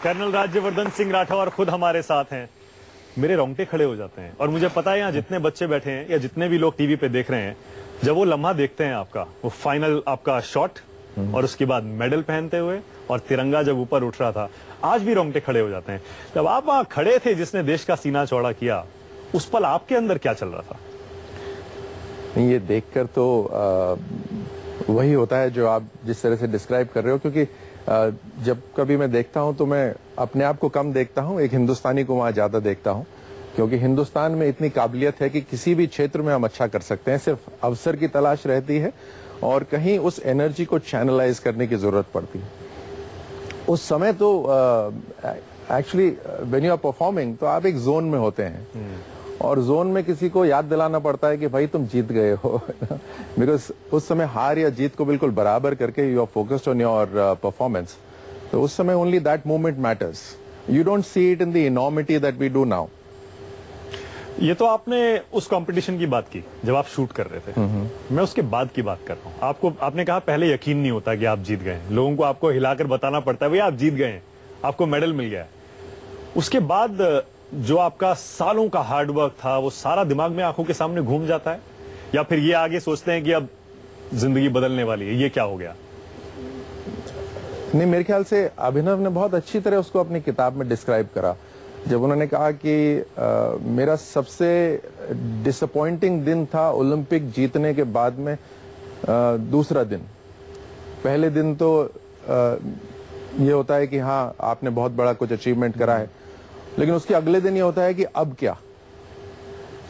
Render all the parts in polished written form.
Colonel Rajyavardhan Singh Rathore खुद हमारे साथ हैं। मेरे रोंगटे खड़े हो जाते हैं और मुझे पता है यहाँ जितने बच्चे बैठे हैं या जितने भी लोग टीवी पे देख रहे हैं, जब वो लम्हा देखते हैं आपका, वो फाइनल आपका शॉट और उसके बाद मेडल पहनते हुए और तिरंगा जब ऊपर उठ रहा था, आज भी रोंगटे खड़े हो जाते हैं। जब आप वहां खड़े थे जिसने देश का सीना चौड़ा किया, उस पल आपके अंदर क्या चल रहा था? ये देखकर तो वही होता है जो आप जिस तरह से डिस्क्राइब कर रहे हो, क्योंकि जब कभी मैं देखता हूं तो मैं अपने आप को कम देखता हूं, एक हिंदुस्तानी को वहां ज्यादा देखता हूं, क्योंकि हिंदुस्तान में इतनी काबिलियत है कि किसी भी क्षेत्र में हम अच्छा कर सकते हैं, सिर्फ अवसर की तलाश रहती है और कहीं उस एनर्जी को चैनलाइज करने की जरूरत पड़ती है। उस समय तो actually when you are performing तो आप एक जोन में होते हैं और जोन में किसी को याद दिलाना पड़ता है कि भाई तुम जीत गए हो बिकॉज उस समय हार या जीत को बिल्कुल बराबर करके you are focused on your performance. तो उस समय only that moment matters, you don't see it in the enormity that we do now. ये तो आपने उस कंपटीशन की बात की जब आप शूट कर रहे थे, मैं उसके बाद की बात कर रहा हूँ। आपने कहा पहले यकीन नहीं होता कि आप जीत गए, लोगों को आपको हिलाकर बताना पड़ता है भाई आप जीत गए, आपको मेडल मिल गया। उसके बाद जो आपका सालों का हार्डवर्क था वो सारा दिमाग में आंखों के सामने घूम जाता है, या फिर ये आगे सोचते हैं कि अब जिंदगी बदलने वाली है, ये क्या हो गया? नहीं, मेरे ख्याल से अभिनव ने बहुत अच्छी तरह उसको अपनी किताब में डिस्क्राइब करा, जब उन्होंने कहा कि मेरा सबसे डिसअपॉइंटिंग दिन था ओलंपिक जीतने के बाद में दूसरा दिन। पहले दिन तो ये होता है कि हाँ आपने बहुत बड़ा कुछ अचीवमेंट करा है, लेकिन उसके अगले दिन ये होता है कि अब क्या।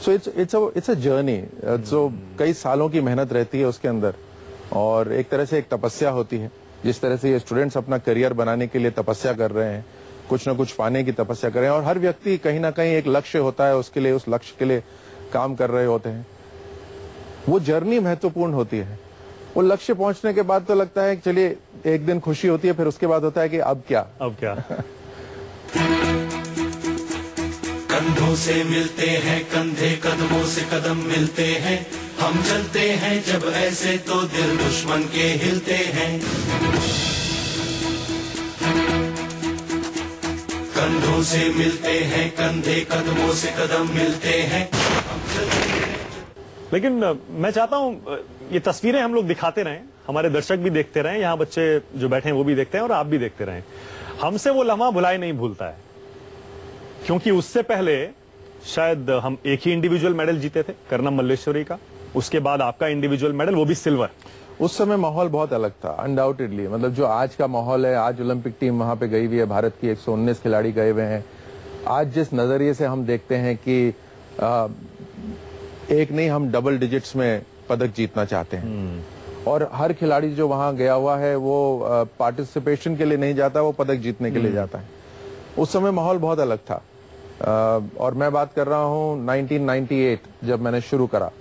सो इट्स अ जर्नी, सो कई सालों की मेहनत रहती है उसके अंदर और एक तरह से एक तपस्या होती है। जिस तरह से ये स्टूडेंट्स अपना करियर बनाने के लिए तपस्या कर रहे हैं, कुछ ना कुछ पाने की तपस्या कर रहे हैं और हर व्यक्ति कहीं ना कहीं एक लक्ष्य होता है, उसके लिए उस लक्ष्य के लिए काम कर रहे होते हैं। वो जर्नी महत्वपूर्ण होती है। वो लक्ष्य पहुंचने के बाद तो लगता है कि चलिए एक दिन खुशी होती है, फिर उसके बाद होता है कि अब क्या। कंधों से मिलते हैं कंधे, कदमों से कदम मिलते हैं, हम चलते हैं जब ऐसे तो दिल दुश्मन के हिलते हैं। कंधों से मिलते हैं कंधे, कदमों से कदम मिलते हैं, हम चलते हैं। लेकिन मैं चाहता हूं ये तस्वीरें हम लोग दिखाते रहें, हमारे दर्शक भी देखते रहें, यहाँ बच्चे जो बैठे हैं वो भी देखते हैं और आप भी देखते रहें। हमसे वो लम्हा भुलाए नहीं भूलता है, क्योंकि उससे पहले शायद हम एक ही इंडिविजुअल मेडल जीते थे, कर्नल मल्लेश्वरी का, उसके बाद आपका इंडिविजुअल मेडल, वो भी सिल्वर। उस समय माहौल बहुत अलग था अनडाउटेडली, मतलब जो आज का माहौल है, आज ओलंपिक टीम वहां पे गई हुई है, भारत की 119 खिलाड़ी गए हुए हैं। आज जिस नजरिए से हम देखते हैं कि एक नहीं हम डबल डिजिट्स में पदक जीतना चाहते हैं और हर खिलाड़ी जो वहां गया हुआ है वो पार्टिसिपेशन के लिए नहीं जाता, वो पदक जीतने के लिए जाता है। उस समय माहौल बहुत अलग था और मैं बात कर रहा हूँ 1998 जब मैंने शुरू करा।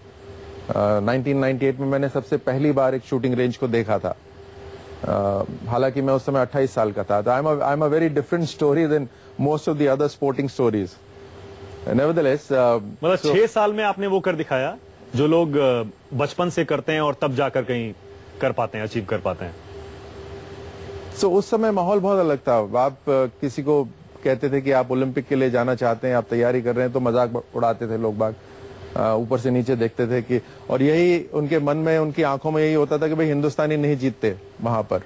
1998 में मैंने सबसे पहली बार एक शूटिंग रेंज को देखा था। हालांकि मैं उस समय 28 साल का था। तो I am a very different story than most of the other sporting stories. Nevertheless मतलब 6 साल में आपने वो कर दिखाया जो लोग बचपन से करते हैं और तब जाकर कहीं कर पाते हैं, अचीव कर पाते हैं। सो उस समय माहौल बहुत अलग था। आप किसी को कहते थे कि आप ओलंपिक के लिए जाना चाहते हैं, आप तैयारी कर रहे हैं, तो मजाक उड़ाते थे लोग बाग, ऊपर से नीचे देखते थे कि, और यही उनके मन में, उनकी आंखों में यही होता था कि भाई हिंदुस्तानी नहीं जीतते वहां पर।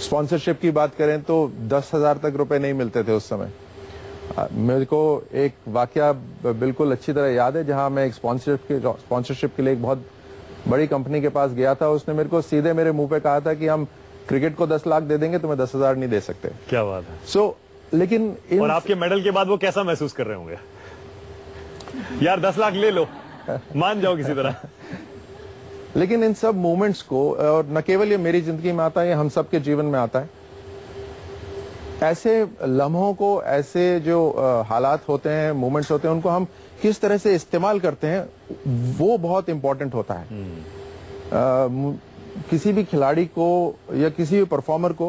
स्पॉन्सरशिप की बात करें तो 10,000 तक रुपए नहीं मिलते थे उस समय। मेरे को एक वाकया बिल्कुल अच्छी तरह याद है, जहां मैं एक स्पॉन्सरशिप के लिए एक बहुत बड़ी कंपनी के पास गया था। उसने मेरे को सीधे मेरे मुंह पे कहा था कि हम क्रिकेट को 10 लाख दे देंगे, तुम्हें 10,000 नहीं दे सकते। क्या बात है। सो लेकिन और आपके मेडल के बाद वो कैसा महसूस कर रहे होंगे? यार 10 लाख ले लो, मान जाओ किसी तरह। लेकिन इन सब मोमेंट्स को, और न केवल ये मेरी जिंदगी में आता है, ये हम सबके जीवन में आता है, ऐसे लम्हों को, ऐसे जो हालात होते हैं, मोमेंट्स होते हैं, उनको हम किस तरह से इस्तेमाल करते हैं वो बहुत इंपॉर्टेंट होता है। किसी भी खिलाड़ी को या किसी भी परफॉर्मर को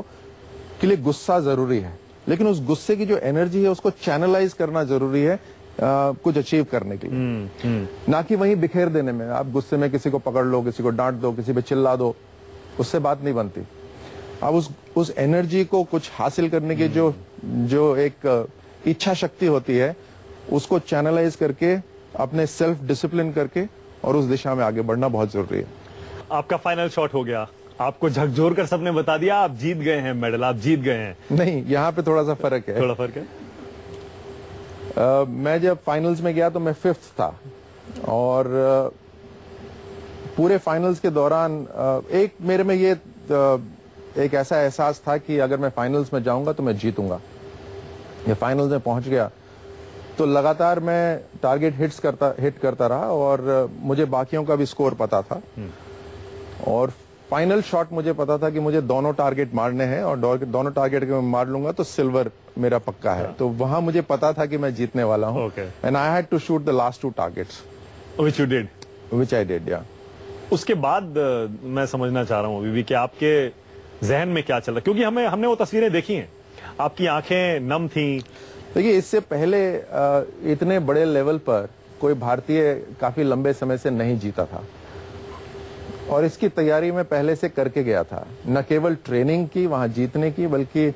के लिए गुस्सा जरूरी है, लेकिन उस गुस्से की जो एनर्जी है उसको चैनलाइज करना जरूरी है कुछ अचीव करने के लिए, ना कि वहीं बिखेर देने में। आप गुस्से में किसी को पकड़ लो, किसी को डांट दो, किसी पे चिल्ला दो, उससे बात नहीं बनती। अब उस एनर्जी को कुछ हासिल करने की जो एक इच्छा शक्ति होती है, उसको चैनलाइज करके अपने सेल्फ डिसिप्लिन करके और उस दिशा में आगे बढ़ना बहुत जरूरी है। आपका फाइनल शॉट हो गया, आपको झकझोर कर सबने बता दिया आप जीत गए हैं मेडल, आप जीत गए हैं। नहीं, यहाँ पे थोड़ा सा फर्क है। थोड़ा फर्क है। मैं जब फाइनल्स में गया तो मैं 5th था और पूरे फाइनल्स के दौरान एक मेरे में ये एक ऐसा एहसास था कि अगर मैं फाइनल्स में जाऊंगा तो मैं जीतूंगा। ये फाइनल्स में पहुंच गया तो लगातार मैं टारगेट हिट करता रहा और मुझे बाकियों का भी स्कोर पता था और फाइनल शॉट मुझे पता था कि मुझे दोनों टारगेट मारने हैं और दोनों टारगेट के मैं मार लूंगा तो सिल्वर मेरा पक्का है। तो वहां मुझे पता था कि मैं जीतने वाला हूं and I had to shoot the last 2 targets which I did. या उसके बाद मैं समझना चाह रहा हूं अभी भी कि आपके जहन में क्या चल रहा, क्योंकि हमने वो तस्वीरें देखी हैं, आपकी आंखें नम थी। देखिए, इससे पहले इतने बड़े लेवल पर कोई भारतीय काफी लंबे समय से नहीं जीता था और इसकी तैयारी मैं पहले से करके गया था। न केवल ट्रेनिंग की वहां जीतने की, बल्कि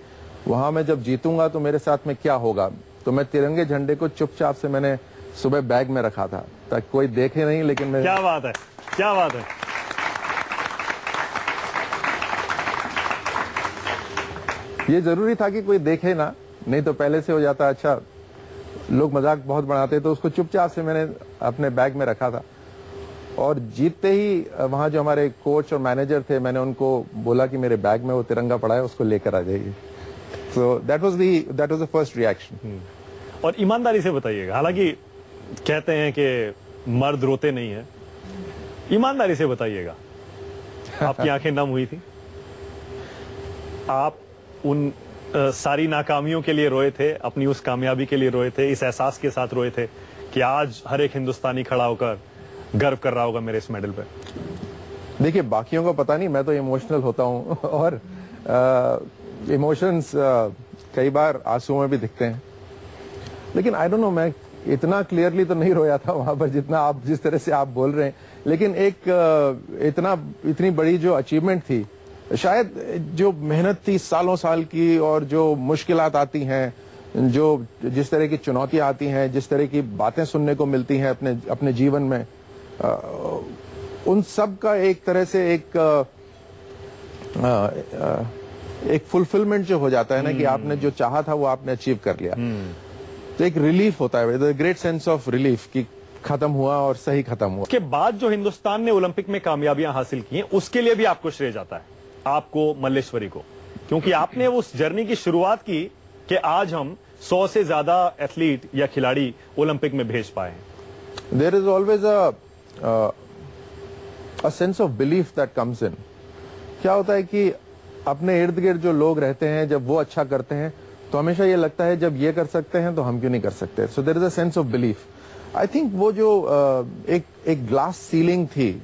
वहां मैं जब जीतूंगा तो मेरे साथ में क्या होगा। तो मैं तिरंगे झंडे को चुपचाप से मैंने सुबह बैग में रखा था ताकि कोई देखे नहीं, लेकिन मैं क्या बात है, क्या बात है। ये जरूरी था कि कोई देखे ना, नहीं तो पहले से हो जाता। अच्छा, लोग मजाक बहुत बनाते तो उसको चुपचाप से मैंने अपने बैग में रखा था और जीतते ही वहां जो हमारे कोच और मैनेजर थे, मैंने उनको बोला कि मेरे बैग में वो तिरंगा पड़ा है, उसको लेकर आ जाइए। So that was the first reaction. और ईमानदारी से बताइएगा, हालांकि कहते हैं कि मर्द रोते नहीं है, ईमानदारी से बताइएगा, आपकी आंखें नम हुई थी? आप उन सारी नाकामियों के लिए रोए थे, अपनी उस कामयाबी के लिए रोए थे, इस एहसास के साथ रोए थे कि आज हर एक हिंदुस्तानी खड़ा होकर गर्व कर रहा होगा मेरे इस मेडल पे? देखिए, बाकियों को पता नहीं, मैं तो इमोशनल होता हूं और इमोशंस कई बार आंसुओं में भी दिखते हैं, लेकिन आई डोंट नो, मैं इतना क्लियरली तो नहीं रोया था वहां पर जितना आप जिस तरह से आप बोल रहे हैं। लेकिन एक इतनी बड़ी जो अचीवमेंट थी, शायद जो मेहनत थी सालों साल की और जो मुश्किलात आती हैं, जो जिस तरह की चुनौतियां आती हैं, जिस तरह की बातें सुनने को मिलती हैं अपने जीवन में, उन सब का एक तरह से एक फुलफिलमेंट जो हो जाता है ना कि आपने जो चाहा था वो आपने अचीव कर लिया, तो एक रिलीफ होता है, ग्रेट सेंस ऑफ रिलीफ कि खत्म हुआ और सही खत्म हुआ। उसके बाद जो हिंदुस्तान ने ओलंपिक में कामयाबियां हासिल की हैं, उसके लिए भी आपको श्रेय जाता है, आपको, मल्लेश्वरी को, क्योंकि आपने उस जर्नी की शुरुआत की कि आज हम 100 से ज्यादा एथलीट या खिलाड़ी ओलंपिक में भेज पाए हैं। There is always a sense of belief that comes in. क्या होता है कि अपने इर्द गिर्द जो लोग रहते हैं, जब वो अच्छा करते हैं तो हमेशा ये लगता है जब ये कर सकते हैं तो हम क्यों नहीं कर सकते। So there is a sense of belief. I think वो जो एक ग्लास सीलिंग थी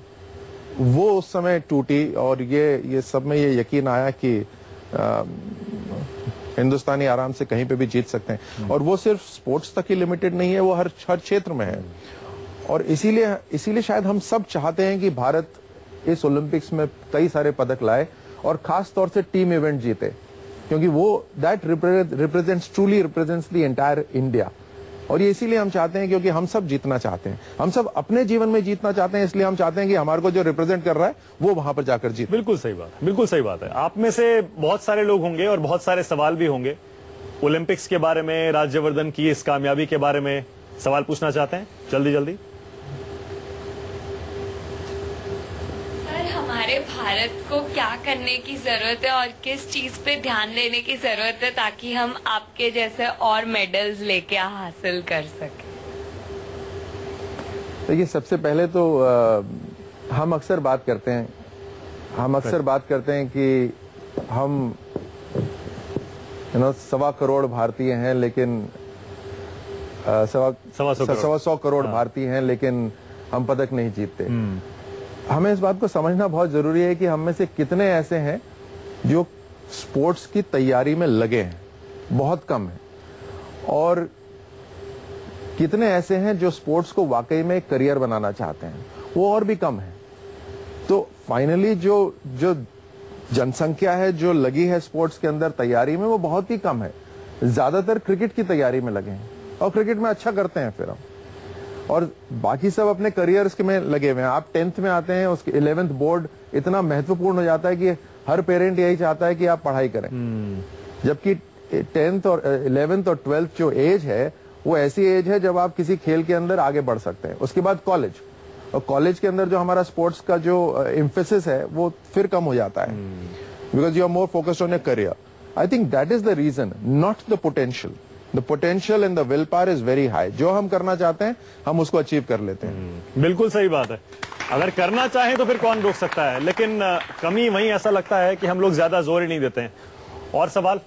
वो उस समय टूटी और ये सब में ये यकीन आया कि हिंदुस्तानी आराम से कहीं पे भी जीत सकते हैं, और वो सिर्फ स्पोर्ट्स तक ही लिमिटेड नहीं है, वो हर क्षेत्र में है। और इसीलिए शायद हम सब चाहते हैं कि भारत इस ओलंपिक्स में कई सारे पदक लाए और खास तौर से टीम इवेंट जीते, क्योंकि वो that truly represents the entire India. और ये इसीलिए हम चाहते हैं क्योंकि हम सब जीतना चाहते हैं, हम सब अपने जीवन में जीतना चाहते हैं, इसलिए हम चाहते हैं कि हमारे को जो रिप्रेजेंट कर रहा है वो वहां पर जाकर जीते। बिल्कुल सही बात है, बिल्कुल सही बात है। आप में से बहुत सारे लोग होंगे और बहुत सारे सवाल भी होंगे ओलंपिक्स के बारे में, राज्यवर्धन की इस कामयाबी के बारे में सवाल पूछना चाहते हैं? जल्दी जल्दी। हमारे भारत को क्या करने की जरूरत है और किस चीज पे ध्यान देने की जरूरत है ताकि हम आपके जैसे और मेडल्स लेके हासिल कर सकें? देखिए, सबसे पहले तो हम अक्सर बात करते हैं कि हम 1.25 करोड़ भारतीय हैं, लेकिन 1.25 करोड़ भारतीय हैं, लेकिन हम पदक नहीं जीतते। हमें इस बात को समझना बहुत जरूरी है कि हम में से कितने ऐसे हैं जो स्पोर्ट्स की तैयारी में लगे हैं, बहुत कम है, और कितने ऐसे हैं जो स्पोर्ट्स को वाकई में करियर बनाना चाहते हैं, वो और भी कम है। तो फाइनली जो जनसंख्या है जो लगी है स्पोर्ट्स के अंदर तैयारी में, वो बहुत ही कम है। ज्यादातर क्रिकेट की तैयारी में लगे हैं और क्रिकेट में अच्छा करते हैं फिर हम, और बाकी सब अपने करियर्स के में लगे हुए हैं। आप 10th में आते हैं, उसके 11th बोर्ड इतना महत्वपूर्ण हो जाता है कि हर पेरेंट यही चाहता है कि आप पढ़ाई करें, जबकि 10th और 11th और 12th जो एज है वो ऐसी एज है जब आप किसी खेल के अंदर आगे बढ़ सकते हैं। उसके बाद कॉलेज, और कॉलेज के अंदर जो हमारा स्पोर्ट्स का जो एम्फेसिस है वो फिर कम हो जाता है, because you are more focused on your career. I think that is the reason, not the potential. The potential and the will power is very high. जो हम करना चाहते हैं हम उसको अचीव कर लेते हैं। बिल्कुल सही बात है, अगर करना चाहें तो फिर कौन रोक सकता है, लेकिन कमी वहीं ऐसा लगता है कि हम लोग ज्यादा जोर ही नहीं देते हैं। और सवाल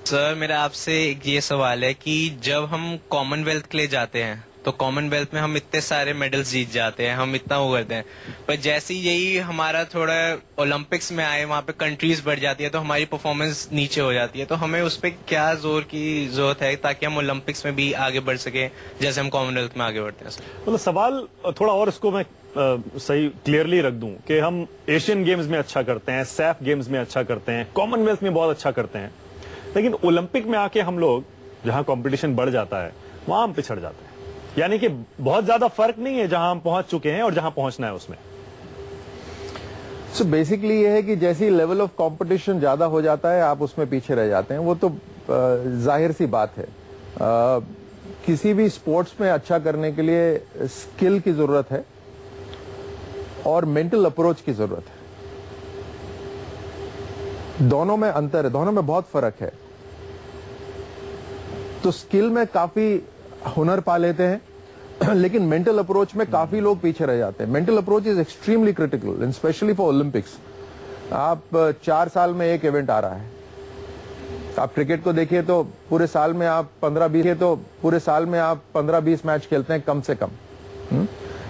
सर, मेरा आपसे एक ये सवाल है कि जब हम कॉमनवेल्थ के लिए जाते हैं तो कॉमनवेल्थ में हम इतने सारे मेडल्स जीत जाते हैं, हम इतना वो करते हैं, पर जैसे ही यही हमारा थोड़ा ओलंपिक्स में आए, वहाँ पे कंट्रीज बढ़ जाती है तो हमारी परफॉर्मेंस नीचे हो जाती है। तो हमें उस पर क्या जोर की जरूरत है ताकि हम ओलंपिक्स में भी आगे बढ़ सके जैसे हम कॉमनवेल्थ में आगे बढ़ते हैं? सर मतलब सवाल थोड़ा और इसको मैं सही क्लियरली रख दूं कि हम एशियन गेम्स में अच्छा करते हैं, सैफ गेम्स में अच्छा करते हैं, कॉमनवेल्थ में बहुत अच्छा करते हैं, लेकिन ओलंपिक में आके हम लोग जहां कंपटीशन बढ़ जाता है वहां हम पिछड़ जाते हैं। यानी कि बहुत ज्यादा फर्क नहीं है जहां हम पहुंच चुके हैं और जहां पहुंचना है उसमें। सो बेसिकली ये है कि जैसी लेवल ऑफ कंपटीशन ज्यादा हो जाता है आप उसमें पीछे रह जाते हैं, वो तो जाहिर सी बात है। किसी भी स्पोर्ट्स में अच्छा करने के लिए स्किल की जरूरत है और मेंटल अप्रोच की जरूरत है। दोनों में अंतर है, दोनों में बहुत फर्क है। तो स्किल में काफी हुनर पा लेते हैं लेकिन मेंटल अप्रोच में काफी लोग पीछे रह जाते हैं। Mental approach is extremely critical and specially for Olympics. आप 4 साल में एक इवेंट आ रहा है। आप क्रिकेट को देखिए तो पूरे साल में आप 15-20 मैच खेलते हैं कम से कम।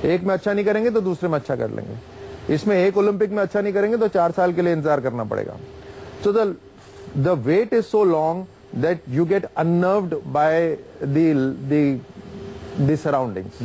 एक में अच्छा नहीं करेंगे तो दूसरे में अच्छा कर लेंगे। इसमें एक ओलंपिक में अच्छा नहीं करेंगे तो 4 साल के लिए इंतजार करना पड़ेगा। So the wait is so long that you get unnerved by the surroundings.